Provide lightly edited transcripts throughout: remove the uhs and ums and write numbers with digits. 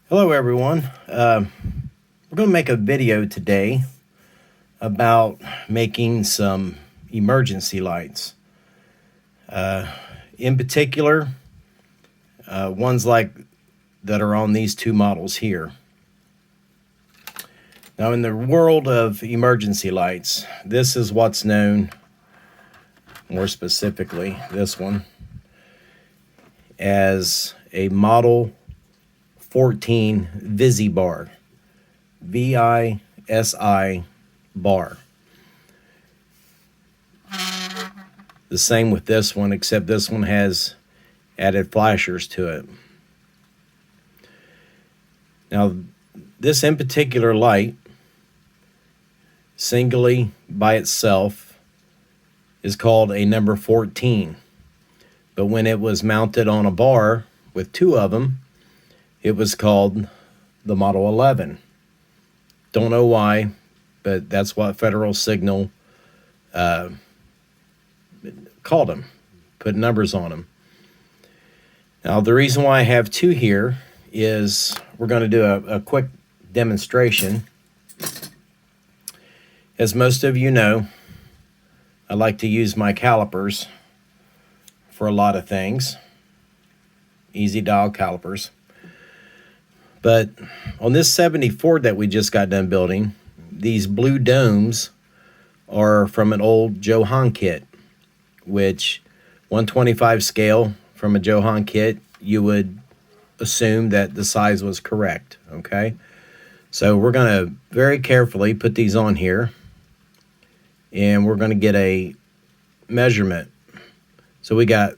Hello everyone. We're going to make a video today about making some emergency lights. In particular, ones like that are on these two models here. Now in the world of emergency lights, this is what's known, more specifically this one, as a Model 14 Visi-bar, V-I-S-I bar. The same with this one, except this one has added flashers to it. Now, this in particular light, singly by itself, is called a number 14. But when it was mounted on a bar with two of them, it was called the Model 11. Don't know why, but that's what Federal Signal called them, put numbers on them. Now, the reason why I have two here is we're going to do a quick demonstration. As most of you know, I like to use my calipers for a lot of things, easy dial calipers. But on this 70 Ford that we just got done building, these blue domes are from an old Johann kit, which 125 scale from a Johann kit, you would assume that the size was correct, okay? So we're going to very carefully put these on here, and we're going to get a measurement. So we got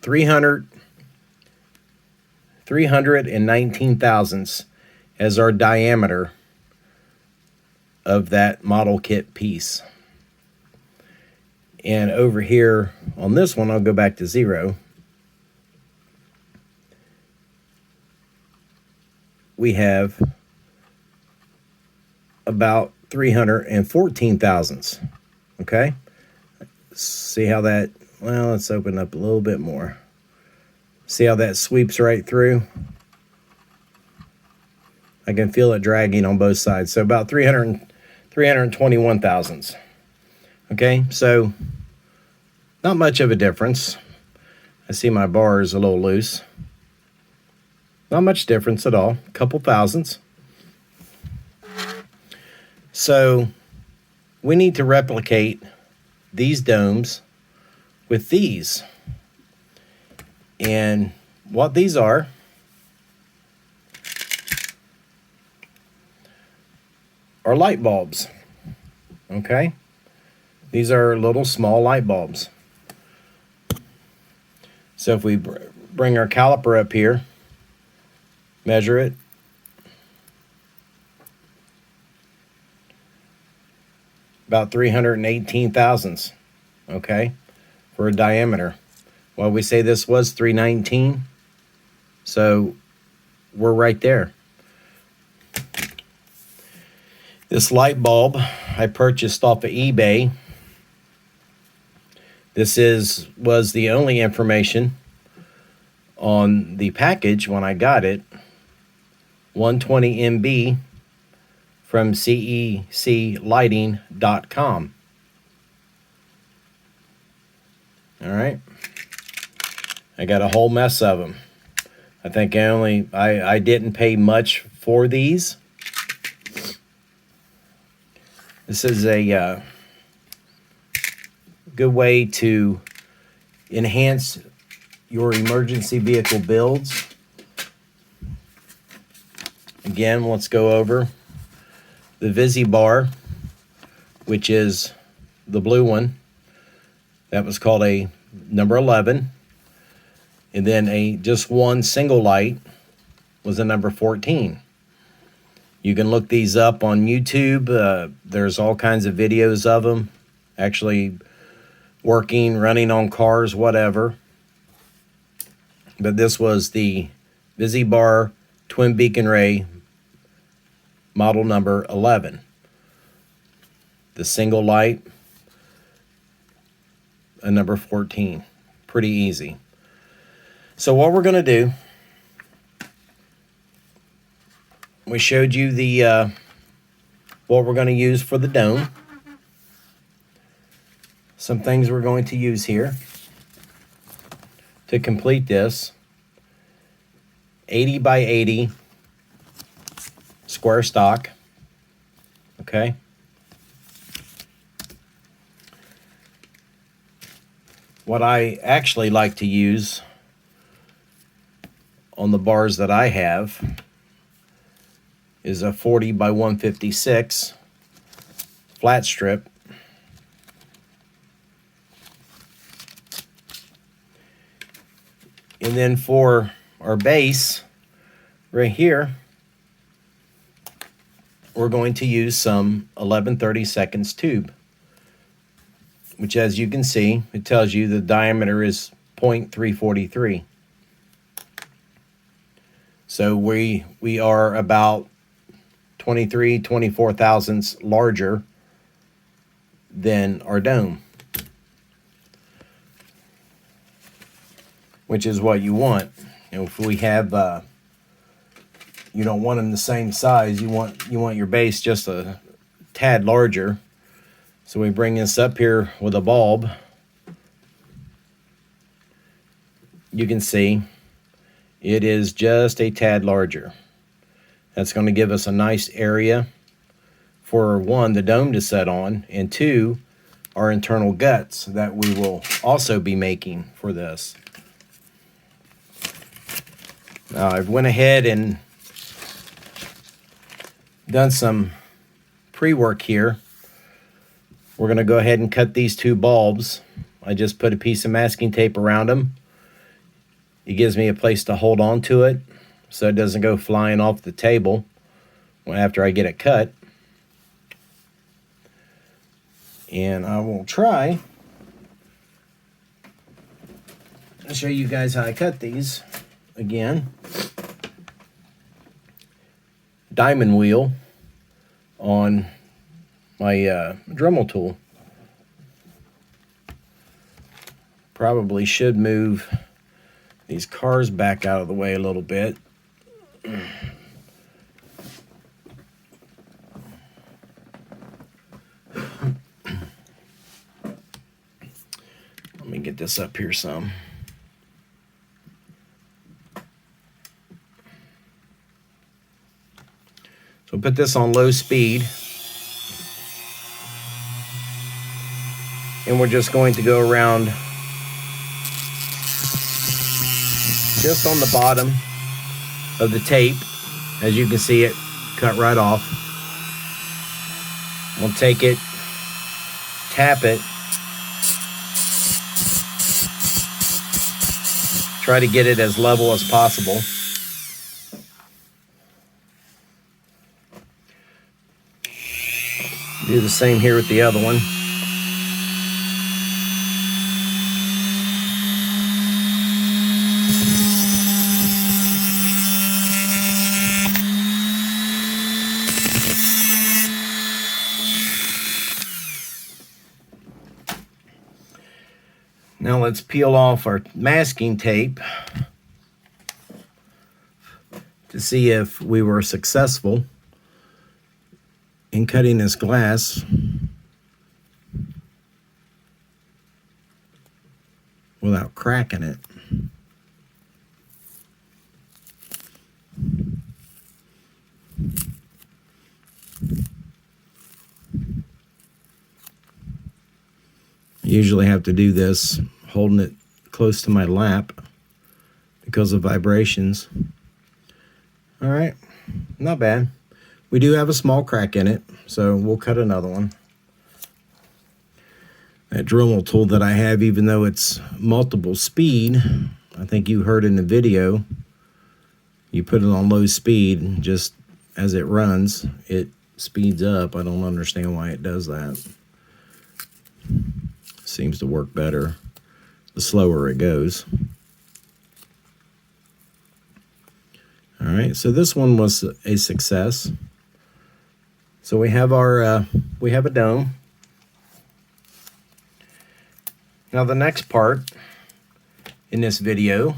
319 thousandths as our diameter of that model kit piece. And over here on this one, I'll go back to 0. We have about 314 thousandths. Okay? See how that, well, let's open up a little bit more. See how that sweeps right through? I can feel it dragging on both sides. So about 321 thousandths. Okay, so not much of a difference. I see my bar is a little loose. Not much difference at all. A couple thousandths. So we need to replicate these domes with these. And what these are light bulbs. Okay? These are little small light bulbs. So if we bring our caliper up here, measure it, about 318 thousandths, okay, for a diameter. Well, we say this was 319, so we're right there. This light bulb I purchased off of eBay. This was the only information on the package when I got it. 120 MB from ceclighting.com. All right. I got a whole mess of them. I think I didn't pay much for these. This is a good way to enhance your emergency vehicle builds. Again, let's go over the Visi-bar, which is the blue one. That was called a number 11. And then just one single light was a number 14. You can look these up on YouTube. There's all kinds of videos of them actually working, running on cars, whatever. But this was the Visi-bar twin beacon ray model number 11. The single light, a number 14. Pretty easy. So what we're going to do we showed you the what we're going to use for the dome. Some things we're going to use here to complete this. 80 by 80 square stock. Okay. What I actually like to use on the bars that I have is a 40 by 156 flat strip. And then for our base right here, we're going to use some 11/32 tube, which, as you can see, it tells you the diameter is 0.343. So we are about 24 thousandths larger than our dome, which is what you want. You know, if we have, you don't want them the same size. You want your base just a tad larger. So we bring this up here with a bulb. You can see it is just a tad larger. That's going to give us a nice area for, one, the dome to set on, and two, our internal guts that we will also be making for this. Now I've went ahead and done some pre-work here. We're going to go ahead and cut these two bulbs. I just put a piece of masking tape around them. It gives me a place to hold on to it so it doesn't go flying off the table after I get it cut. And I will try to show you guys how I cut these again. Diamond wheel on my Dremel tool. Probably should move these cars back out of the way a little bit. Let me get this up here some. So put this on low speed. And we're just going to go around just on the bottom of the tape. As you can see, it cut right off. We'll take it, tap it, try to get it as level as possible. Do the same here with the other one. Now let's peel off our masking tape to see if we were successful in cutting this glass without cracking it. I usually have to do this holding it close to my lap because of vibrations. All right, not bad. We do have a small crack in it, so we'll cut another one. That Dremel tool that I have, even though it's multiple speed, I think you heard in the video, you put it on low speed, and just as it runs, it speeds up. I don't understand why it does that. Seems to work better the slower it goes. All right, so this one was a success. So we have our we have a dome. Now the next part in this video,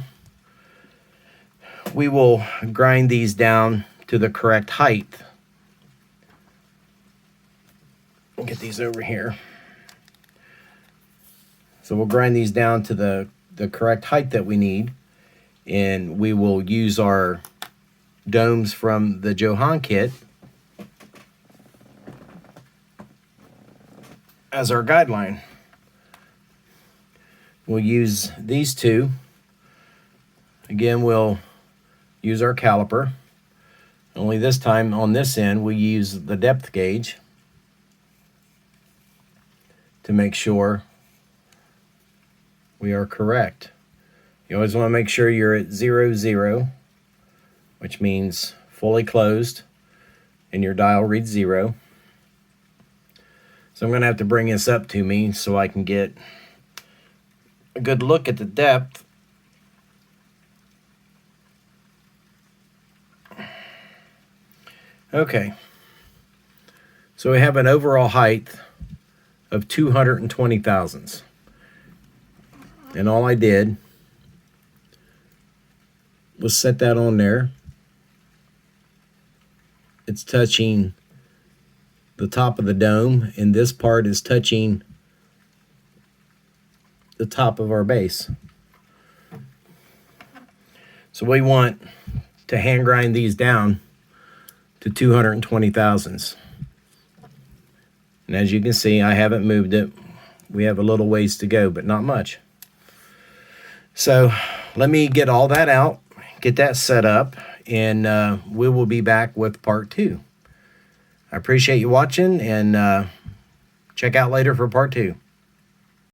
we will grind these down to the correct height. I'll get these over here. So we'll grind these down to the correct height that we need, and we will use our domes from the Johan kit as our guideline. We'll use these two. Again, we'll use our caliper. Only this time on this end, we use the depth gauge to make sure we are correct. You always want to make sure you're at 0, 0, which means fully closed, and your dial reads 0. So I'm going to have to bring this up to me so I can get a good look at the depth. Okay, so we have an overall height of 220 thousandths. And all I did was set that on there. It's touching the top of the dome, and this part is touching the top of our base. So we want to hand grind these down to 220 thousandths. And as you can see, I haven't moved it. We have a little ways to go, but not much. So let me get all that out, get that set up, and we will be back with part 2. I appreciate you watching, and check out later for part 2.